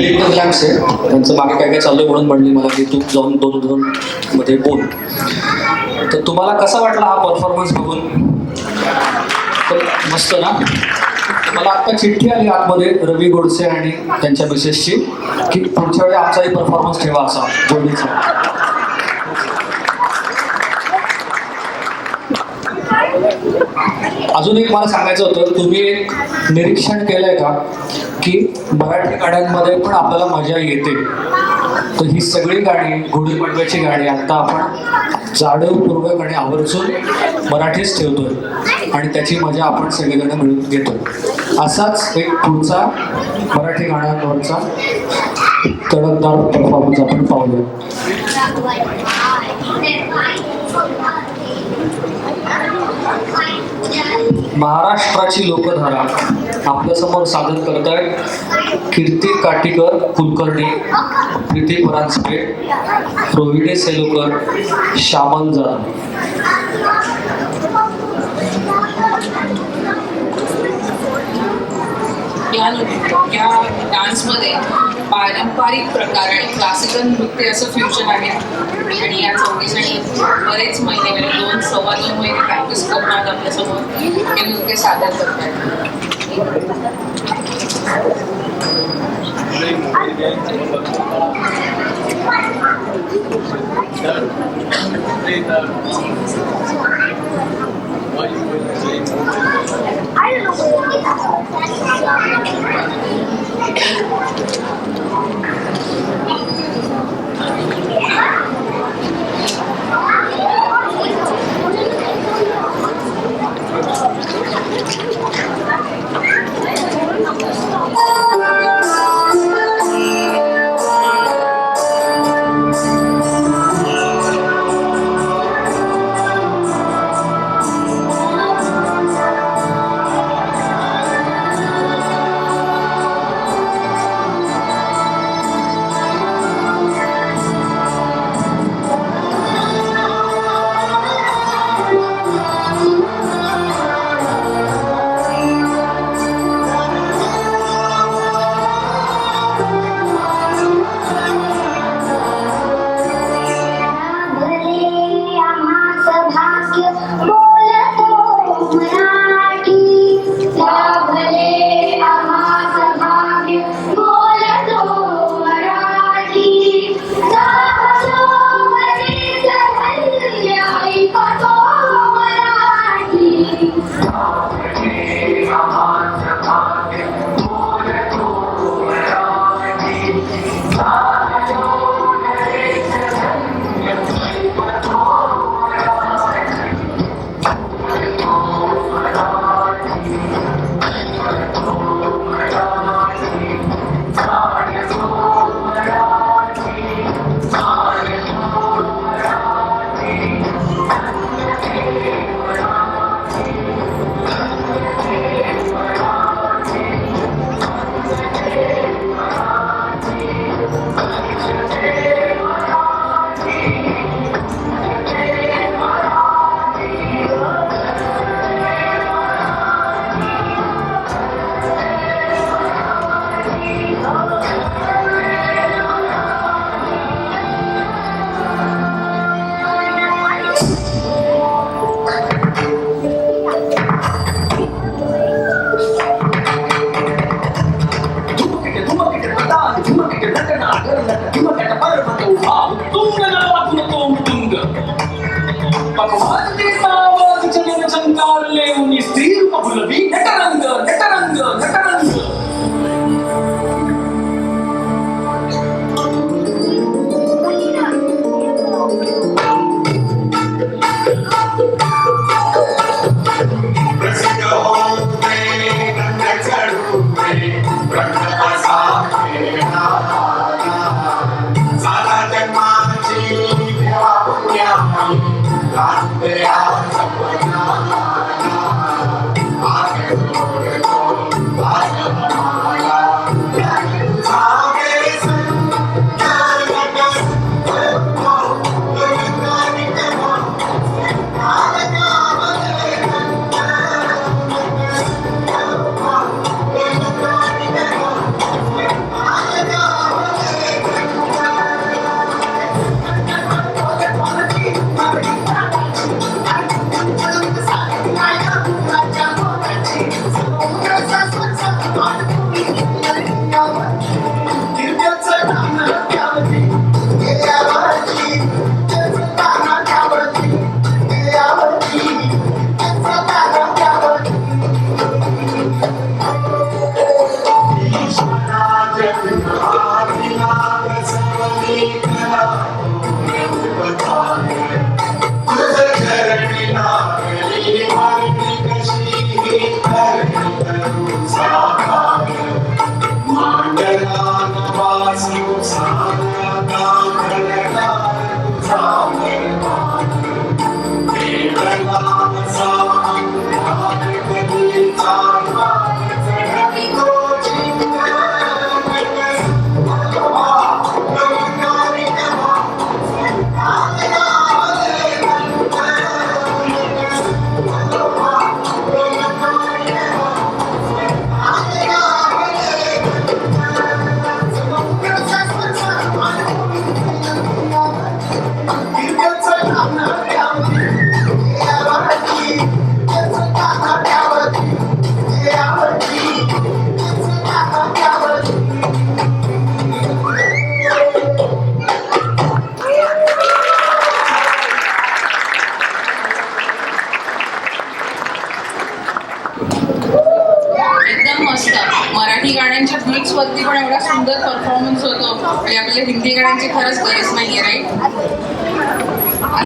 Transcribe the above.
Philip relax आहे, त्यांचं मागे काय काय चालू म्हणून म्हणली मला की तू जाऊन दोन मध्ये बोल. तर तुम्हाला कसा वाटला हा परफॉर्मन्स बघून? तर मस्त ना. मला आत्ता चिठ्ठी आली आतमध्ये रवी गोडसे आणि त्यांच्या मिसेसची की पुढच्या वेळी आमचाही परफॉर्मन्स ठेवा असा जोडीचा. अजून एक मला सांगायचं होतं, तुम्ही एक निरीक्षण केलंय का की मराठी गाण्यांमध्ये पण आपल्याला मजा येते. तर ही सगळी गाणी, गुढीपाडव्याची गाणी आता आपण जाणीवपूर्वक आणि आवर्जून मराठीच ठेवतोय आणि त्याची मजा आपण सगळेजण मिळून घेतोय. असाच एक पुढचा मराठी गाण्यांवरचा तडकदार परफॉर्मन्स आपण पाहूया. महाराष्ट्राची लोकधारा आपल्यासमोर सादर करतायत कीर्ती काटीकर कुलकर्णी, प्रीती परांजपे, रोहिणी सेलुकर, श्यामल जाधव. या डान्समध्ये पारंपरिक प्रकार आणि क्लासिकल नृत्य असं फ्युजन आहे आणि या चौघीजणी बरेच महिने म्हणजे 2-2.25 महिने प्रॅक्टिस करणार आपल्यासमोर हे नृत्य सादर करतात. आणि गाण्यांच्या बीट्स वरती पण एवढा सुंदर परफॉर्मन्स होतो आणि आपल्याला हिंदी गाण्यांची खरंच गरज नाहीये, राईट?